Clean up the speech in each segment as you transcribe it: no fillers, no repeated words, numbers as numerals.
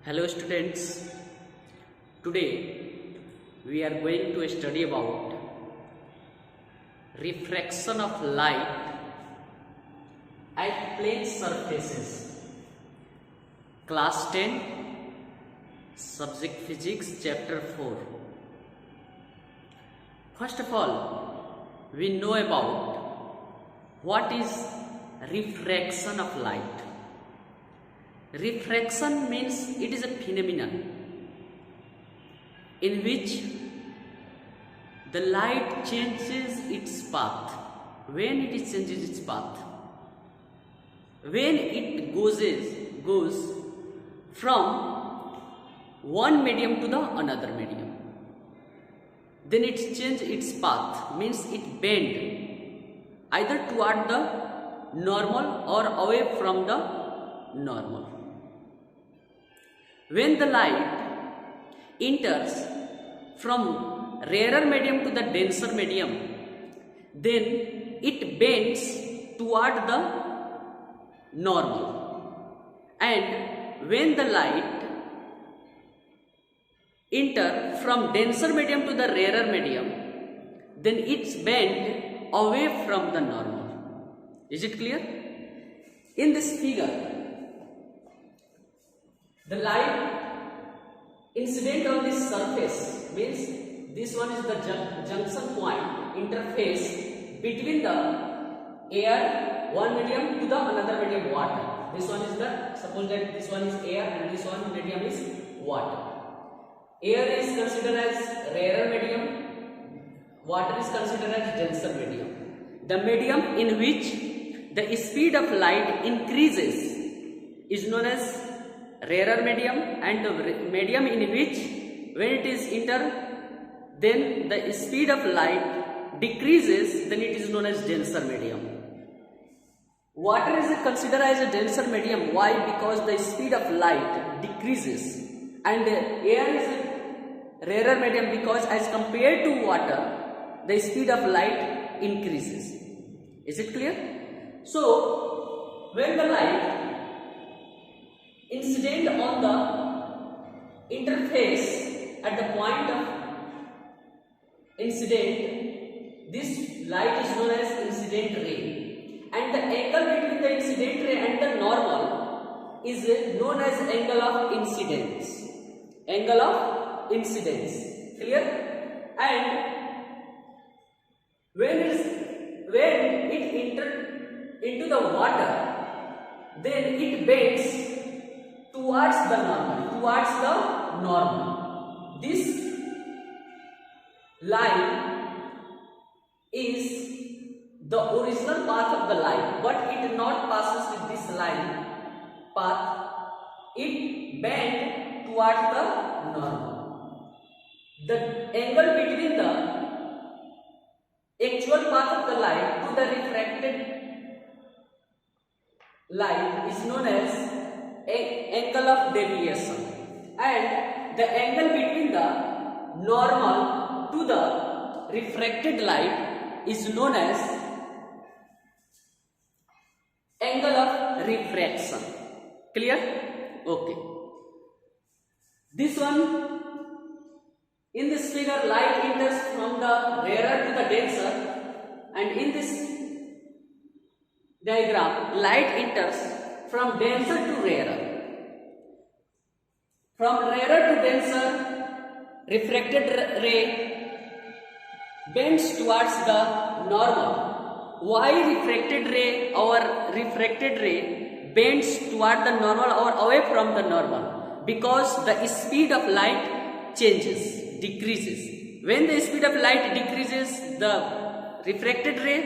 Hello students, today we are going to study about refraction of light at plane surfaces. Class 10, subject physics, chapter 4. First of all, we know about what is refraction of light. Refraction means it is a phenomenon in which the light changes its path. When it changes its path, when it goes from one medium to the another medium, then it changes its path, means it bend either toward the normal or away from the normal. When the light enters from rarer medium to the denser medium, then it bends toward the normal. And when the light enters from denser medium to the rarer medium, then it's bent away from the normal. Is it clear? In this figure, the light incident on this surface, means this one is the junction point, interface between the air, one medium to the another medium, water. This one is the, suppose that this one is air and this one medium is water. Air is considered as rarer medium, water is considered as denser medium. The medium in which the speed of light increases is known as rarer medium, and the medium in which when it is then the speed of light decreases, then it is known as denser medium. Water is considered as a denser medium. Why? Because the speed of light decreases, and air is a rarer medium because as compared to water, the speed of light increases. Is it clear? So when the light incident on the interface at the point of incident, this light is known as incident ray, and the angle between the incident ray and the normal is known as angle of incidence. Angle of incidence. Clear? And when it entered into the water, then it bends towards the normal. This line is the original path of the light, but it not passes with this line path. It bends towards the normal. The angle between the actual path of the light to the refracted light is known as angle of deviation, and the angle between the normal to the refracted light is known as angle of refraction. Clear? Okay. This one, in this figure, light enters from the rarer to the denser, and in this diagram, light enters from denser to rarer. From rarer to denser, refracted ray bends towards the normal. Why refracted ray or refracted ray bends toward the normal or away from the normal? Because the speed of light changes, decreases. When the speed of light decreases, the refracted ray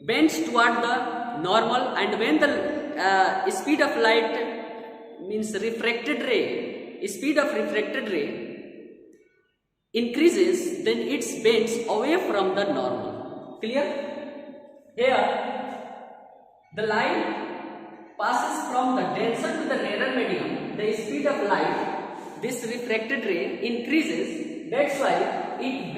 bends toward the normal, and when the speed of light means refracted ray, speed of refracted ray increases, then it bends away from the normal. Clear? Here the light passes from the denser to the rarer medium. The speed of light, this refracted ray increases. That's why it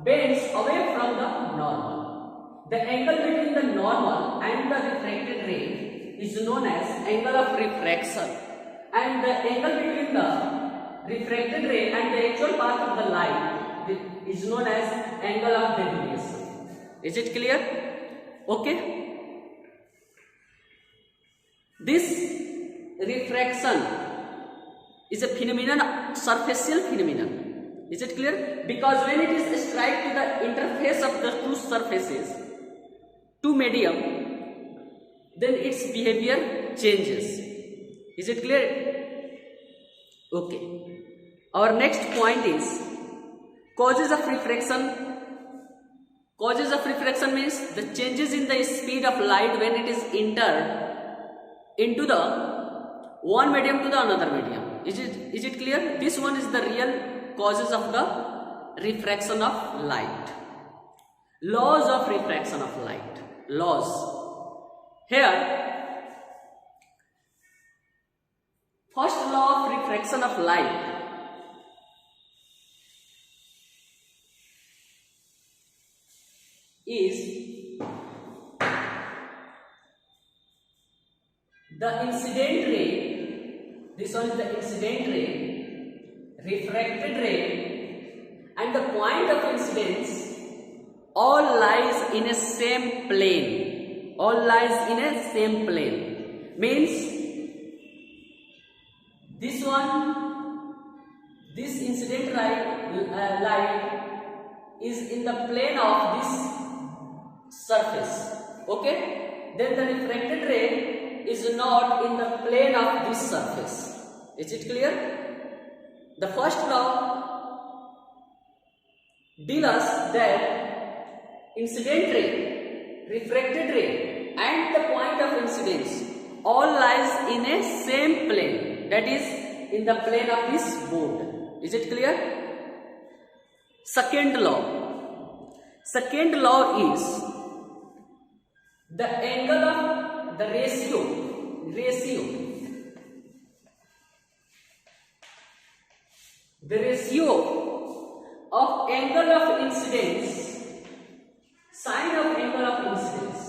bends away from the normal. The angle between the normal and the refracted ray is known as angle of refraction, and the angle between the refracted ray and the actual path of the light is known as angle of deviation. Is it clear? Okay. This refraction is a phenomenon, surfacial phenomenon. Is it clear? Because when it is strike to the interface of the two surfaces, two medium, then its behavior changes. Is it clear? Okay. Our next point is causes of refraction. Causes of refraction means the changes in the speed of light when it is entered into the one medium to the another medium. Is it clear? This one is the real causes of the refraction of light. Laws of refraction of light. Laws. Here, first law of refraction of light is the incident ray. This one is the incident ray, refracted ray, and the point of incidence all lies in a same plane. All lies in a same plane. Means this one, this incident light is in the plane of this surface. Okay. Then the refracted ray is not in the plane of this surface. Is it clear? The first law tells us that incident ray, refracted ray, and the point of incidence all lies in a same plane, that is in the plane of this board. Is it clear? Second law. Second law is the angle of the ratio of angle of incidence, sine of angle of incidence,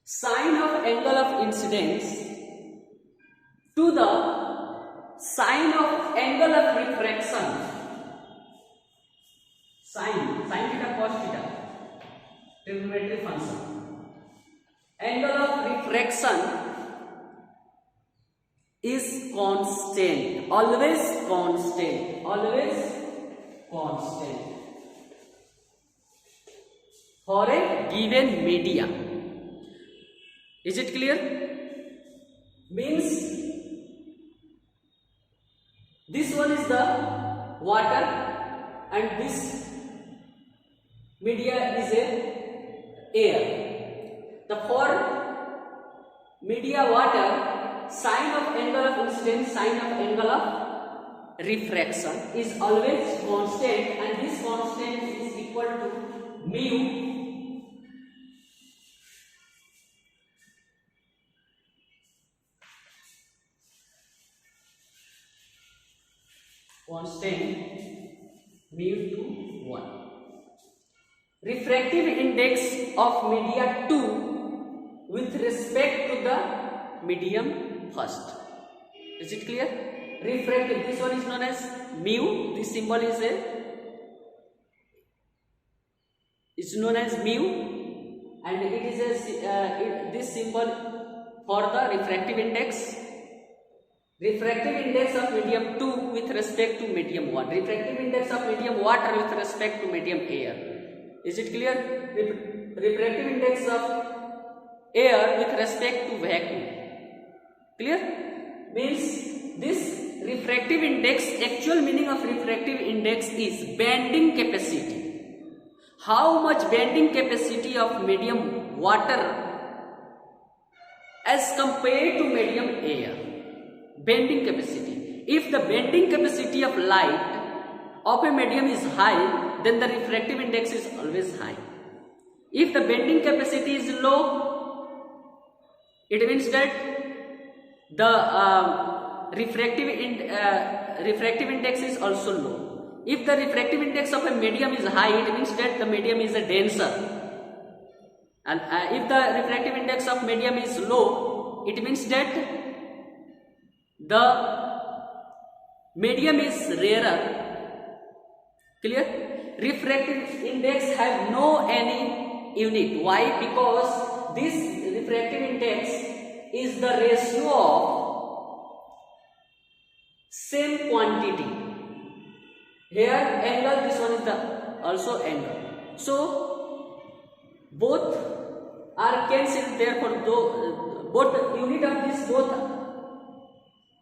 sine of angle of incidence to the sine of angle of refraction, sine theta cos theta, trigonometric function. Angle of refraction is constant, always constant, always constant for a given media. Is it clear? Means this one is the water and this media is a air. The for media water, sine of angle of incidence, sine of angle of refraction is always constant, and this constant is equal to mu to 1. Refractive index of media 2 with respect to the medium first. Is it clear? Refractive, this one is known as mu. This symbol is known as mu, and it is this symbol for the refractive index. Refractive index of medium 2 with respect to medium 1. Refractive index of medium water with respect to medium air. Is it clear? Refractive index of air with respect to vacuum. Clear? Means this refractive index, actual meaning of refractive index is bending capacity. How much bending capacity of medium water as compared to medium air? Bending capacity. If the bending capacity of light of a medium is high, then the refractive index is always high. If the bending capacity is low, it means that the refractive index is also low. If the refractive index of a medium is high, it means that the medium is a denser, And if the refractive index of medium is low, it means that the medium is rarer. Clear? Refractive index have no any unit. Why? Because this refractive index is the ratio of same quantity. Here angle, this one is the also angle. So both are cancelled, therefore both unit of this both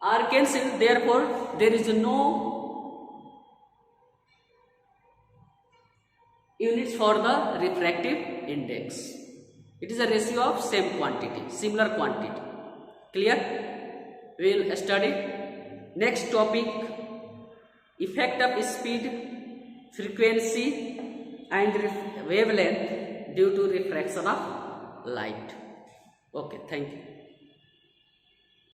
are cancelled, therefore there is no units for the refractive index. It is a ratio of same quantity, similar quantity. Clear? We will study next topic, effect of speed, frequency and wavelength due to refraction of light. Okay, thank you.